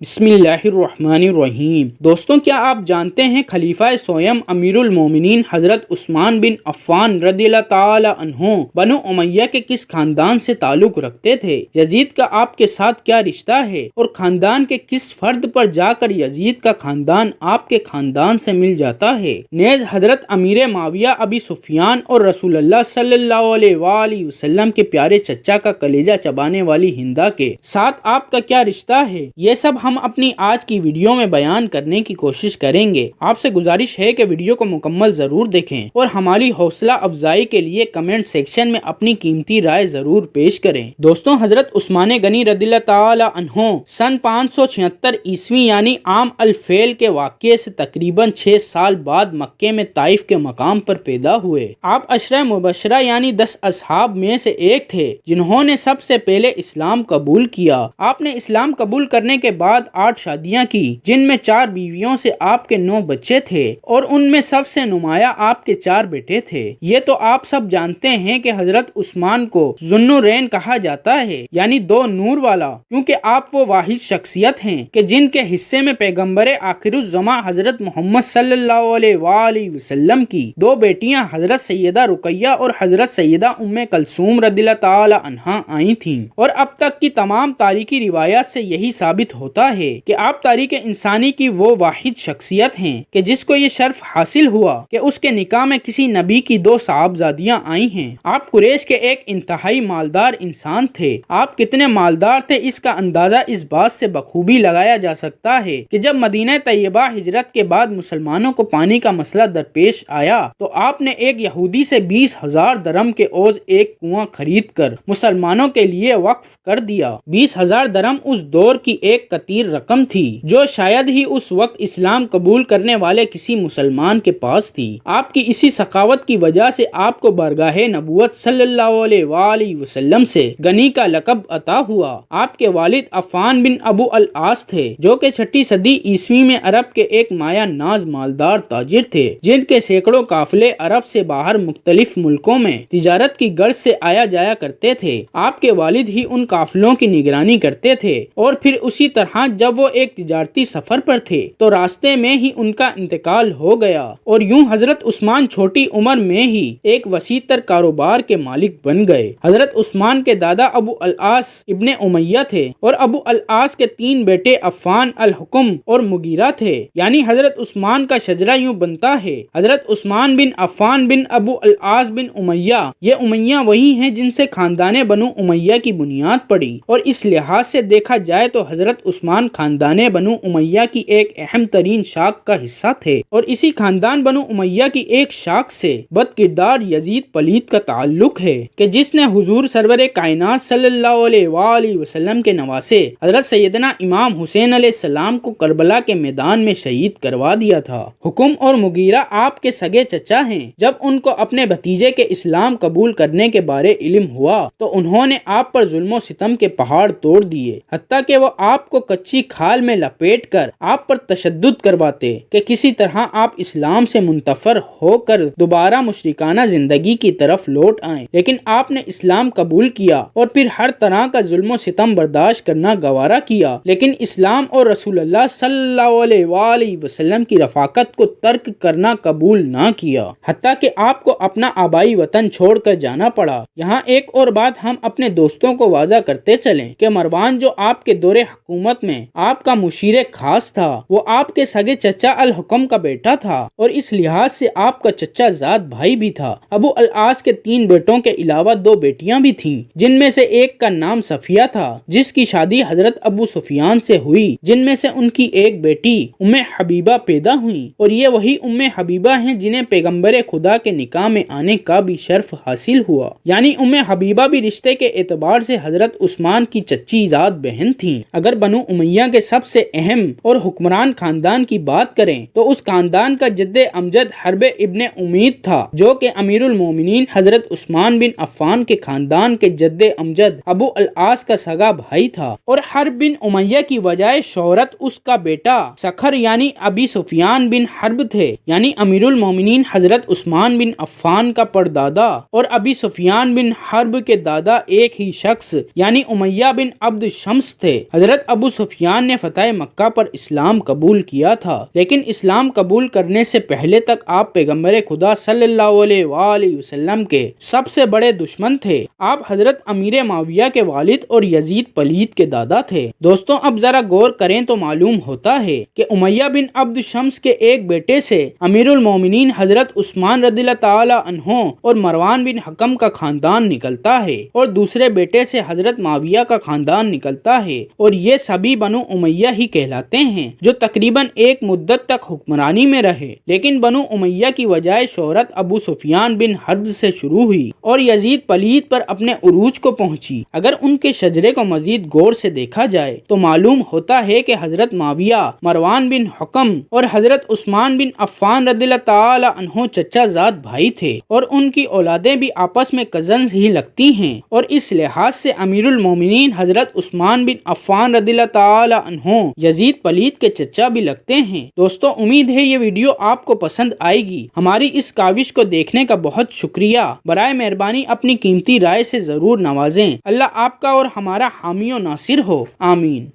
बिस्मिल्लाहिर्रहमानिर्रहीम। दोस्तों, क्या आप जानते हैं खलीफा सोयम अमीरुल मोमिनीन हजरत उस्मान बिन अफ़्फ़ान रज़ियल्लाहु ताला अन्हु बनु उमय्या के किस खानदान से ताल्लुक रखते थे? यजीद का आपके साथ क्या रिश्ता है और खानदान के किस फर्द पर जाकर यजीद का खानदान आपके खानदान से मिल जाता है? नेज हजरत अमीर माविया अबी सुफियान और रसूलुल्लाह सल्लल्लाहु अलैहि वसल्लम के प्यारे चचा का कलेजा चबाने वाली हिंदा के साथ आपका क्या रिश्ता है? ये सब हम अपनी आज की वीडियो में बयान करने की कोशिश करेंगे। आपसे गुजारिश है कि वीडियो को मुकम्मल जरूर देखें और हमारी हौसला अफजाई के लिए कमेंट सेक्शन में अपनी कीमती राय जरूर पेश करें। दोस्तों, हजरत उस्मान गनी रज़ियल्लाहु ताला अन्हु सन 576 ईस्वी यानी आम अल-फैल के वाक़ये से तकरीबन 6 साल बाद मक्के में ताइफ के मकाम पर पैदा हुए। आप अशरा मुबशरा यानी 10 असहाब में से एक थे जिन्होंने सबसे पहले इस्लाम कबूल किया। आपने इस्लाम कबूल करने के बाद 8 शादियां की, जिनमें 4 बीवियों से आपके 9 बच्चे थे और उनमें सबसे नुमाया आपके 4 बेटे थे। ये तो आप सब जानते हैं कि हजरत उस्मान को ज़ुन्नुरैन कहा जाता है, यानी 2 नूर वाला, क्योंकि आप वो वाहिद शख्सियत हैं कि जिनके हिस्से में पैगम्बरे आखिरुज़्ज़मा हजरत मोहम्मद सल्लल्लाहु अलैहि वसल्लम की 2 बेटियां हजरत सैयदा रुकैया और हजरत सैयदा उम्मे कलसूम रज़ियल्लाहु ताला अन्हा आई थीं। और अब तक की तमाम तारीखी रिवायात से यही साबित होता है कि आप तारीख इंसानी की वो वाहिद शख्सियत हैं कि जिसको ये शर्फ हासिल हुआ कि उसके निकाह में किसी नबी की 2 साहबजादियां आई हैं। आप कुरैश के एक इंतहाई मालदार इंसान थे। आप कितने मालदार थे इसका अंदाजा इस बात से बखूबी लगाया जा सकता है कि जब मदीना तैयबा हिजरत के बाद मुसलमानों को पानी का मसला दरपेश आया तो आपने एक यहूदी से 20,000 दरम के ओज एक कुआं खरीद कर मुसलमानों के लिए वक्फ कर दिया। 20,000 दरम उस दौर की एक कतीर रकम थी जो शायद ही उस वक्त इस्लाम कबूल करने वाले किसी मुसलमान के पास थी। आपकी इसी सखावत की वजह से आपको बरगाहे नबूवत सल्लल्लाहु अलैहि वसल्लम से गनी का लक़ब अता हुआ। आपके वालिद अफ़ान बिन अबू अल-आस थे जो कि 6ठी सदी ईस्वी में अरब के एक माया नाज मालदार ताजिर थे, जिनके सैकड़ों काफिले अरब से बाहर मुख्तलिफ मुल्कों में तिजारत की गर्ज से आया जाया करते थे। आपके वालिद ही उन काफिलों की निगरानी करते थे और फिर उसी तरह जब वो एक तिजारती सफर पर थे तो रास्ते में ही उनका इंतकाल हो गया और यूं हजरत उस्मान छोटी उम्र में ही एक वसीतर कारोबार के मालिक बन गए। हजरत उस्मान के दादा अबू अल-आस इब्ने उमय्या थे और अबू अल-आस के 3 बेटे अफ़ान, अल-हुक्म और मुगीरा थे। यानी हजरत उस्मान का शजरा यूं बनता है हजरत उस्मान बिन अफ़ान बिन अबू अल-आस बिन उमय्या। ये उमय्या वही हैं जिनसे खानदाने बनु उमय्या की बुनियाद पड़ी और इस लिहाज से देखा जाए तो हजरत उस्मान खानदाने बनु उमय्या की एक अहम तरीन शाख का हिस्सा थे और इसी खानदान बनु उमय्या की एक शाख से बदकिरदार यजीद पलीद का ताल्लुक है कि जिसने हुजूर सरवर कायनात सल्लल्लाहु अलैहि वसल्लम के नवासे हजरत सैयदना इमाम हुसैन अलैहिस्सलाम को करबला के मैदान में शहीद करवा दिया था। हुक्म और मुगीरा आपके सगे चचा हैं। जब उनको अपने भतीजे के इस्लाम कबूल करने के बारे इल्म हुआ तो उन्होंने आप पर जुल्म सितम के पहाड़ तोड़ दिए, हत्ता कि वो आपको कच्ची खाल में लपेट कर आप पर तशद्दुद करवाते कि किसी तरह आप इस्लाम से मुंतफर होकर दोबारा मुशरिकाना जिंदगी की तरफ लौट आएं। लेकिन आपने इस्लाम कबूल किया और फिर हर तरह का जुल्म सितम बर्दाश्त करना गवारा किया, लेकिन इस्लाम और रसूलुल्लाह सल्लल्लाहु अलैहि वसल्लम की रफाकत को तर्क करना कबूल ना किया, हत्ता कि आपको अपना आबाई वतन छोड़कर जाना पड़ा। यहाँ एक और बात हम अपने दोस्तों को वाज़ा करते चलें कि मरवान जो आपके दौरे हुकूमत में आपका मुशीर खास था, वो आपके सगे चचा अल-हुक्म का बेटा था और इस लिहाज से आपका चचा ज़ात भाई भी था। अबू अल-आस के 3 बेटों के अलावा 2 बेटियां भी थीं, जिनमें से एक का नाम सफिया था जिसकी शादी हजरत अबू सुफियान से हुई, जिनमें से उनकी एक बेटी उम्मे हबीबा पैदा हुई और ये वही उम्मे हबीबा हैं जिन्हें पैगम्बरे खुदा के निकाह में आने का भी शर्फ हासिल हुआ। यानी उम्मे हबीबा भी रिश्ते के एतबार से हजरत उस्मान की चच्ची ज़ात बहन थी। अगर बनु उमय्या के सबसे अहम और हुक्मरान खानदान की बात करें तो उस खानदान का जद्दे अमजद हर्ब इब्ने उमीद था जो कि अमीरुल मोमिनीन हजरत उस्मान बिन अफ़्फ़ान के खानदान के जद्दे अमजद अबू अल-आस का सगा भाई था और हर्ब बिन उमय्या की वजह शोहरत उसका बेटा सखर यानी अबी सुफियान बिन हर्ब حرب تھے، یعنی امیر المومنین حضرت عثمان بن عفان کا پردادا اور ابی سفیان بن حرب کے دادا ایک ہی شخص یعنی امیہ بن عبد شمس تھے۔ حضرت ابو سفیان نے فتح مکہ پر اسلام قبول کیا تھا، لیکن اسلام قبول کرنے سے پہلے تک آپ پیغمبر خدا صلی اللہ علیہ وآلہ وسلم کے سب سے بڑے دشمن تھے۔ آپ حضرت امیر معاویہ کے والد اور یزید پلید کے دادا تھے۔ دوستوں اب ذرا غور کریں تو معلوم ہوتا ہے کہ امیہ بن عبد شمس کے ایک بیٹے سے امیر المومنین حضرت عثمان رضی اللہ تعالی عنہ اور مروان بن حکم کا خاندان نکلتا ہے، اور دوسرے بیٹے سے حضرت معاویہ کا خاندان نکلتا ہے، اور یہ سبھی بنو امیہ ہی کہلاتے ہیں، جو تقریباً ایک مدت تک حکمرانی میں رہے۔ لیکن بنو امیہ کی وجہ شہرت ابو سفیان بن حرب سے شروع ہوئی اور یزید پلید پر اپنے عروج کو پہنچی۔ اگر ان کے شجرے کو مزید غور سے دیکھا جائے تو معلوم ہوتا ہے کہ حضرت معاویہ، مروان بن حکم اور حضرت عثمان بن عفان رضی اللہ تعالی عنہ چچا زاد بھائی تھے، اور ان کی اولادیں بھی آپس میں کزنز ہی لگتی ہیں، اور اس لحاظ سے امیر المومنین حضرت عثمان بن عفان رضی اللہ تعالی عنہ یزید پلید کے چچا بھی لگتے ہیں۔ دوستو امید ہے یہ ویڈیو آپ کو پسند آئے گی۔ ہماری اس کاوش کو دیکھنے کا بہت شکریہ۔ برائے مہربانی اپنی قیمتی رائے سے ضرور نوازیں۔ اللہ آپ کا اور ہمارا حامی و ناصر ہو، آمین۔